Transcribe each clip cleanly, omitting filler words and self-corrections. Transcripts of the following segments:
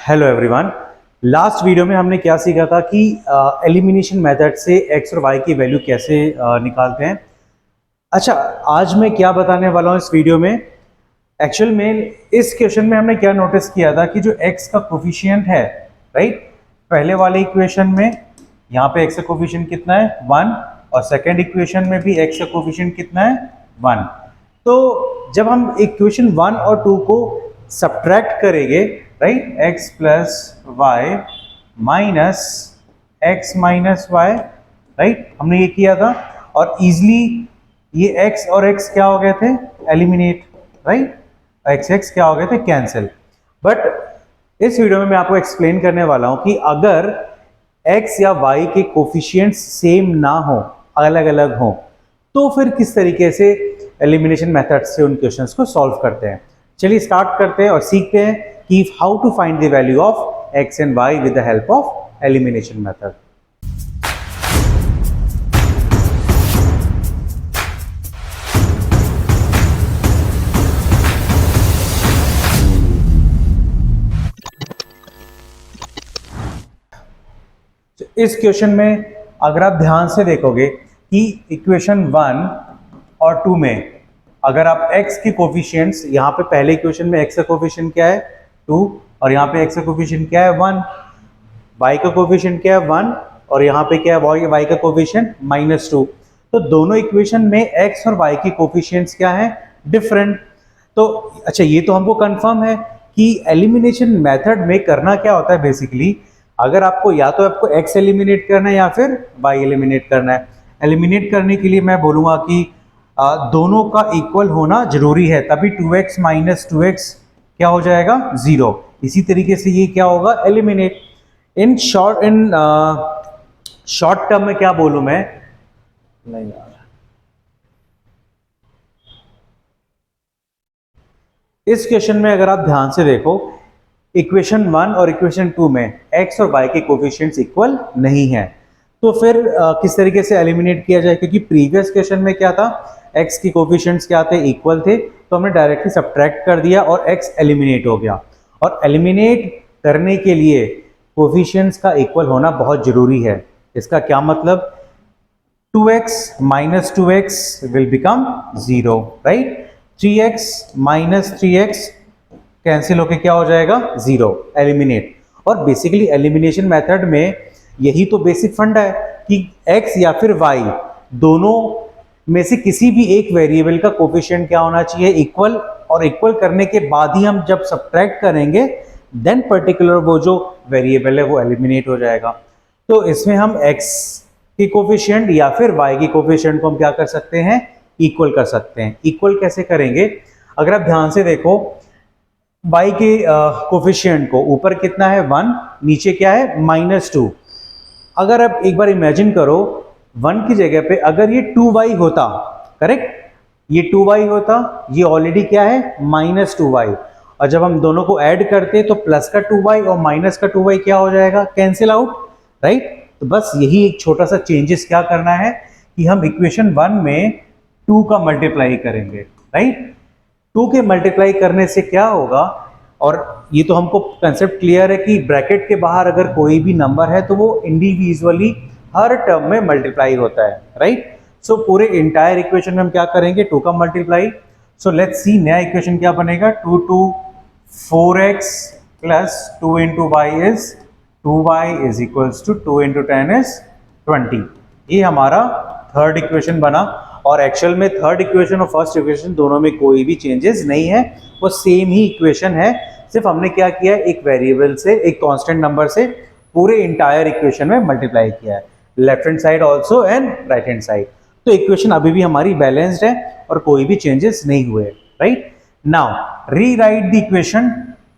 Hello everyone. Last video में हमने क्या सीखा था कि एलिमिनेशन मेथड से एक्स और वाई की वैल्यू कैसे निकालते हैं। अच्छा, आज मैं क्या बताने वाला हूँ इस वीडियो में। एक्चुअल में इस क्वेश्चन में हमने क्या नोटिस किया था कि जो एक्स का कोफिशिएंट है, राइट, पहले वाले इक्वेशन में यहाँ पे एक्स का कोफिशिएंट कितना है 1, और सेकेंड इक्वेशन में भी एक्स का कोफिशिएंट कितना है 1। तो जब हम इक्वेशन 1 और 2 को सब्ट्रैक्ट करेंगे, right, x plus y minus x minus y, right, हमने ये किया था और इजीली ये x और x क्या हो गए थे, एलिमिनेट, राइट, x क्या हो गए थे, कैंसिल। बट इस वीडियो में मैं आपको एक्सप्लेन करने वाला हूं कि अगर x या y के कोफिशिएंट्स सेम ना हो, अलग अलग हो, तो फिर किस तरीके से एलिमिनेशन मेथड से उन क्वेश्चंस को सॉल्व करते हैं। चलिए स्टार्ट करते हैं और सीखते हैं कि how to find the value of x and y with the help of elimination method. इस क्वेश्चन में अगर आप ध्यान से देखोगे कि इक्वेशन 1 और 2 में अगर आप x के कोफिशिएंट्स, यहाँ पे पहले इक्वेशन में x का कोफिशिएंट क्या है 2 और यहाँ पे x का कोफिशिएंट क्या है 1, y का कोफिशिएंट क्या है 1 और यहाँ पे क्या है y का कोफिशिएंट -2। तो दोनों इक्वेशन में x और y के कोफिशिएंट्स क्या है, डिफरेंट। तो अच्छा, ये तो हमको कंफर्म है कि एलिमिनेशन मेथड में करना क्या होता है बेसिकली, अगर आपको या तो आपको x एलिमिनेट करना है या फिर y एलिमिनेट करना है। एलिमिनेट करने के लिए मैं बोलूँगा कि दोनों का इक्वल होना जरूरी है, तभी 2x माइनस 2x क्या हो जाएगा 0। इसी तरीके से ये क्या होगा, एलिमिनेट। इन शॉर्ट टर्म में क्या बोलूँ मैं, नहीं यार, इस क्वेश्चन में अगर आप ध्यान से देखो, इक्वेशन 1 और इक्वेशन 2 में x और y के कोफिशिएंट्स इक्वल नहीं है, तो फिर किस तरीके से एलिमिनेट किया जाए, क्योंकि प्रीवियस क्वेश्चन में क्या था, x के कोफिशिएंट्स क्या थे, इक्वल थे, तो हमने डायरेक्टली सब्ट्रैक्ट कर दिया और x एलिमिनेट हो गया। और एलिमिनेट करने के लिए कोफिशिएंट्स का इक्वल होना बहुत जरूरी है। इसका क्या मतलब, 2x minus 2x will become 0, right, 3x minus 3x cancel होके क्या हो जाएगा 0, एलिमिनेट। और बेसिकली एलिमिनेशन मेथड में यही तो बेसिक फंडा है कि x या फिर y दोनों में से किसी भी एक वेरिएबल का कोफिशिएंट क्या होना चाहिए, इक्वल, और इक्वल करने के बाद ही हम जब सब्ट्रैक्ट करेंगे देन पर्टिकुलर वो जो वेरिएबल है वो एलिमिनेट हो जाएगा। तो इसमें हम x के कोफिशिएंट या फिर y के कोफिशिएंट को हम क्या कर सकते हैं, इक्वल कर सकते हैं। इक्वल कैसे करेंगे, अगर आप ध्यान से देखो, y के कोफिशिएंट को ऊपर कितना है 1, नीचे क्या है -2। अगर आप एक बार इमेजिन करो 1 की जगह पे अगर ये 2y होता, करेक्ट, ये 2y होता, ये ऑलरेडी क्या है -2y, और जब हम दोनों को ऐड करते तो प्लस का 2y और माइनस का 2y क्या हो जाएगा, कैंसिल आउट, राइट। तो बस यही एक छोटा सा चेंजेस क्या करना है कि हम इक्वेशन 1 में 2 का मल्टीप्लाई करेंगे, राइट। 2 के मल्टीप्लाई करने से क्या होगा, और ये तो हमको कंसेप्ट क्लियर है कि ब्रैकेट के बाहर अगर कोई भी नंबर है तो वो इंडिविजुअली हर टर्म में मल्टीप्लाई होता है, राइट। सो पूरे इंटायर इक्वेशन में हम क्या करेंगे, 2 का मल्टीप्लाई। सो लेट्स सी नया इक्वेशन क्या बनेगा, 2 to 4x plus 2 into y is 2y is equals to 2 into 10 is 20। ये हमारा थर्ड इक्वेशन बना। और एक्चुअल में थर्ड इक्वेशन और फर्स्ट इक्वेशन दोनों में कोई भी चेंजेस नहीं है, वो सेम ही इक्वेशन है, सिर्फ हमने क्या किया है, एक वेरिएबल से, एक कांस्टेंट नंबर से पूरे इंटायर इक्वेशन में मल्टीप्लाई किया है, left hand side also and right hand side. तो इक्वेशन अभी भी हमारी बैलेंस्ड है और कोई भी चेंजेस नहीं हुए, right. Now rewrite the equation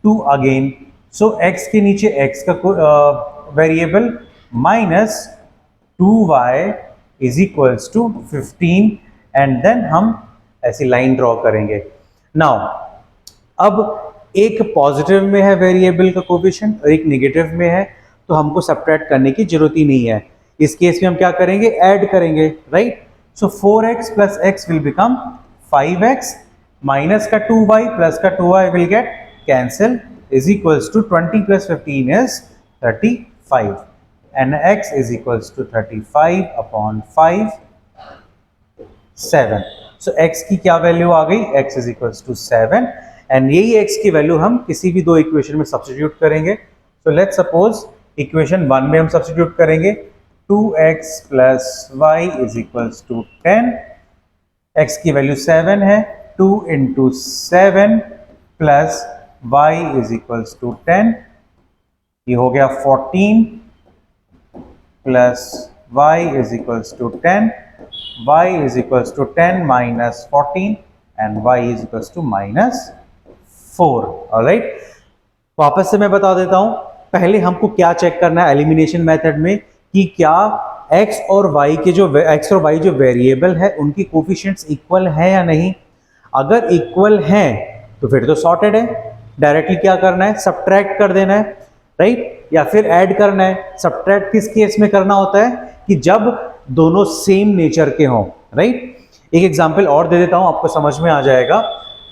2 again. So x के नीचे x का variable minus 2y is equals to 15 and then हम ऐसी लाइन ड्रॉ करेंगे। नाउ अब एक पॉजिटिव में है वेरिएबल का कोफिशिएंट और एक नेगेटिव में है, तो हमको सब्ट्रैक्ट करने की जरूरत ही नहीं है। इस केस में हम क्या करेंगे, ऐड करेंगे, right. So 4x plus x will become 5x, minus का 2y प्लस का 2y will get cancel, is equals to 20 plus 15 is 35 and x is equals to 35 upon 5 7. So x की क्या वैल्यू आ गई, x is equals to 7 and यही x की value हम किसी भी दो इक्वेशन में सब्स्टिट्यूट करेंगे. So let's suppose इक्वेशन 1 में हम सब्स्टिट्यूट करेंगे 2x plus y is equals to 10. x की वैल्यू 7 है, 2 into 7 plus y is equals to 10. ये हो गया 14 plus y is equals to 10. y is equals to 10 minus 14 and y is equals to minus 4. Alright, वापस से मैं बता देता हूं. पहले हमको क्या चेक करना है एलिमिनेशन मेथड में कि क्या x और y के जो वेरिएबल है उनकी कोफिशिएंट्स इक्वल है या नहीं. अगर इक्वल हैं तो फिर तो सॉर्टेड है. डायरेक्टली क्या करना है, सब्ट्रैक्ट कर देना है, राइट, या फिर ऐड करना है. सब्ट्रैक्ट किस केस में करना होता है कि जब दोनों सेम नेचर के हों, राइट. एक एग्जांपल और दे देता हूं, आपको समझ में आ जाएगा.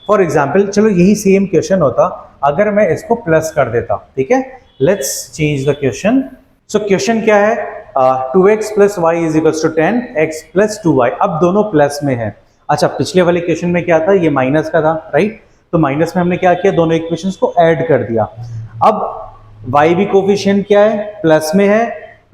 फॉर एग्जांपल, चलो यही सेम क्वेश्चन होता अगर मैं इसको प्लस कर देता, ठीक है. Let's change the question. So question क्या है, 2x plus y is equals to 10, x plus 2y. अब दोनों प्लस में है. अच्छा, पिछले वाले क्वेश्चन में क्या था, ये माइनस का था, राइट. तो माइनस में हमने क्या किया, दोनों इक्वेशंस को ऐड कर दिया. अब y भी कोफिशिएंट क्या है, प्लस में है.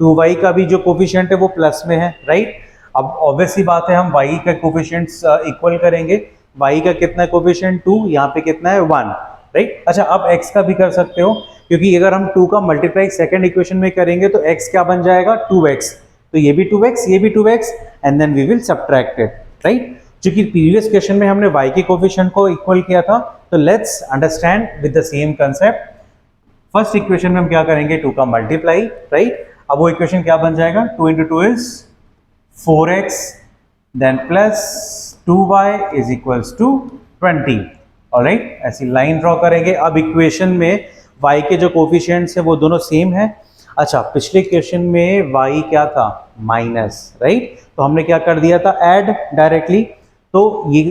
2y का भी जो कोफिशिएंट है वो प्लस में है, राइट. अब ऑब्वियसली बात है हम y का कोफिशिएंट्स इक्वल करेंगे. y का कितना है कोफिशिएंट 2, यहाँ पे कितना है 1, राइट. अच्छा, अब x का भी कर सकते हो क्योंकि अगर हम 2 का मल्टीप्लाई सेकंड इक्वेशन में करेंगे तो x क्या बन जाएगा, 2x. तो ये भी 2x, ये भी 2x and then we will subtract it, right. क्योंकि प्रीवियस क्वेश्चन में हमने y के कोफिशिएंट को इक्वल किया था. तो let's understand with the same concept. First equation में हम क्या करेंगे, 2 का मल्टीप्लाई, राइट. अब वो इक्वेशन क्या बन जाएगा, 2 into 2 is 4x then plus 2y is equals to 20. Alright, ऐसी लाइन ड्रॉ करेंगे. अब इक्वेशन में y के जो कोफिशिएंट्स है वो दोनों सेम है. अच्छा, पिछले क्वेश्चन में y क्या था, माइनस, राइट. तो हमने क्या कर दिया था, ऐड डायरेक्टली. तो ये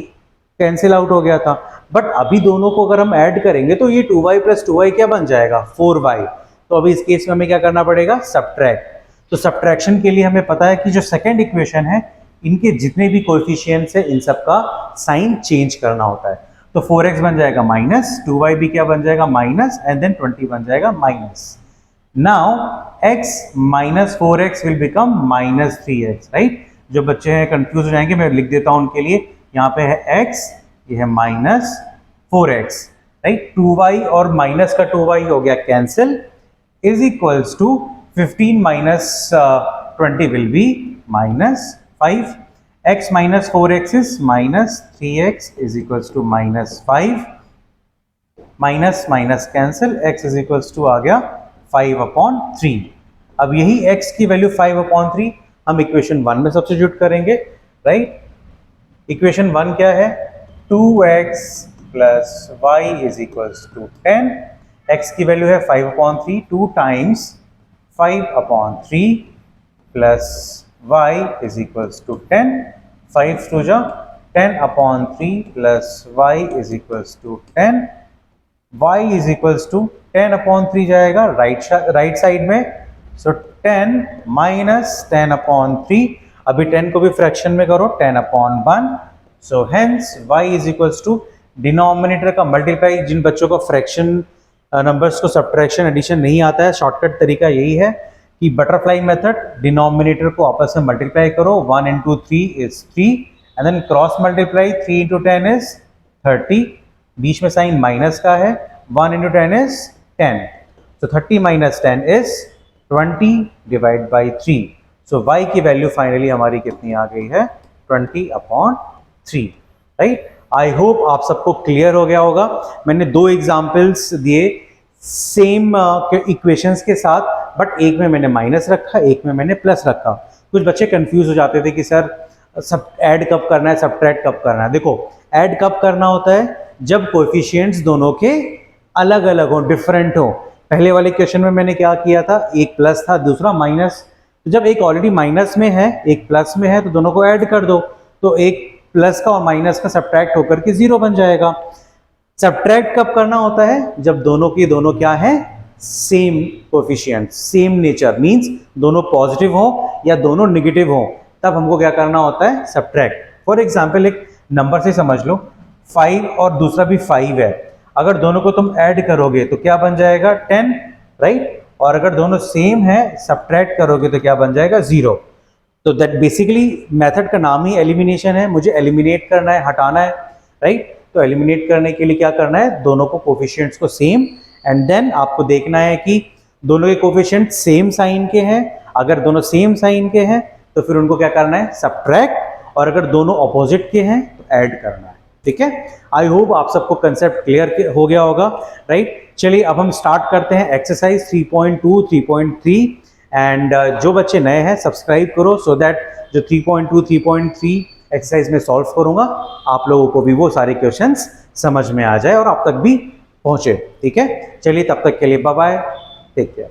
कैंसिल आउट हो गया था. बट अभी दोनों को अगर हम ऐड करेंगे तो ये 2y प्लस 2y क्या बन जाएगा, 4y. तो अभी इस केस में हमें क्या करना पड़ेगा, सब्ट्रैक्ट. तो सब्ट्रैक्शन के लिए हमें पता है कि जो सेकंड इक्वेशन है इनके जितने भी कोएफिशिएंट्स है इन सब का साइन चेंज करना होता है. तो 4x बन जाएगा माइनस, 2y भी क्या बन जाएगा, माइनस, एंड देन 20 बन जाएगा minus. Now x minus 4x will become minus 3x, right. जो बच्चे हैं कंफ्यूज हो जाएंगे, मैं लिख देता हूं उनके लिए. यहाँ पे है x, ये है माइनस 4x, राइट. 2y और माइनस का 2y हो गया cancel, is equals to 15 minus 20 will be minus 5. x minus 4x is minus 3x is equals to minus 5. Minus minus cancel, x is equals to आ गया 5 upon 3. अब यही x की value 5 upon 3 हम equation 1 में substitute करेंगे, right. Equation 1 क्या है, 2x plus y is equals to 10. x की वैल्यू है 5 upon 3, 2 times 5 upon 3 plus y is equals to 10. 5 to जा 10 upon 3 plus y is equals to 10. y is equals to 10 upon 3 जाएगा right side में. सो 10 minus 10 upon 3. अभी 10 को भी fraction में करो, 10 upon 1. So hence y is equals to denominator का multiply. जिन बच्चों को फ्रैक्शन नंबर्स को सब्ट्रैक्शन एडिशन नहीं आता है, शॉर्टकट तरीका यही है कि बटरफ्लाई मेथड, डिनोमिनेटर को आपस में मल्टीप्लाई करो. 1 into 3 is 3 and then cross multiply, 3 into 10 is 30. बीच में साइन माइनस का है, 1 into 10 is 10. So 30 minus 10 is 20 divided by 3. So y की वैल्यू फाइनली हमारी कितनी आ गई है, 20 upon 3, राइट. आई होप आप सबको क्लियर हो गया होगा. मैंने 2 एग्जाम्पल्स दिए सेम इक्वेशंस के साथ, बट एक में मैंने माइनस रखा, एक में मैंने प्लस रखा. कुछ बच्चे कंफ्यूज हो जाते थे कि सर सब ऐड कब करना है, सब्ट्रैक्ट कब करना है. देखो, ऐड कब करना होता है, जब कोएफिशिएंट्स दोनों के अलग अलग हो, डिफरेंट हो. पहले वाले क्वेश्चन में मैंने क्या किया था, एक प्लस था, दूसरा माइनस. तो जब एक ऑलरेडी माइनस में है, एक प्लस में है, तो दोनों को ऐड कर दो. तो एक प्लस का और माइनस का सब्ट्रैक्ट होकर के 0 बन जाएगा. सब्ट्रैक्ट कब करना होता है? जब दोनों के दोनों क्या है, same coefficient, same nature, means दोनों पॉजिटिव हो या दोनों निगेटिव हो, तब हमको क्या करना होता है, सब्ट्रैक्ट। फॉर एग्जाम्पल एक नंबर से समझ लो, 5 और दूसरा भी 5 है, अगर दोनों को तुम ऐड करोगे तो क्या बन जाएगा, 10, राइट। और अगर दोनों सेम है, सब्ट्रैक्ट करोगे तो क्या बन जाएगा, 0। तो दैट बेसिकली मेथड का नाम ही एलिमिनेशन है, मुझे एलिमिनेट करना है, हटाना है, राइट। तो एलिमिनेट करने के लिए क्या करना है, दोनों को कोफिशिएंट्स को सेम, एंड देन आपको देखना है कि दोनों के कोफिशिएंट सेम साइन के हैं। अगर दोनों सेम साइन के हैं तो फिर उनको क्या करना है, सब्ट्रैक्ट, और अगर दोनों ऑपोजिट के हैं तो ऐड करना है, ठीक है। आई होप आप सबको कंसेप्ट क्लियर हो गया होगा, राइट। चलिए अब हम स्टार्ट करते हैं एक्सरसाइज 3.2, 3.3, एंड जो बच्चे नए हैं सब्सक्राइब करो, सो दैट जो 3.2, 3.3 एक्सरसाइज में सॉल्व करूंगा आप लोगों को भी वो सारे क्वेश्चंस समझ में आ जाए और आप तक भी पहुंचे, ठीक है। चलिए तब तक के लिए बाय बाय, टेक केयर।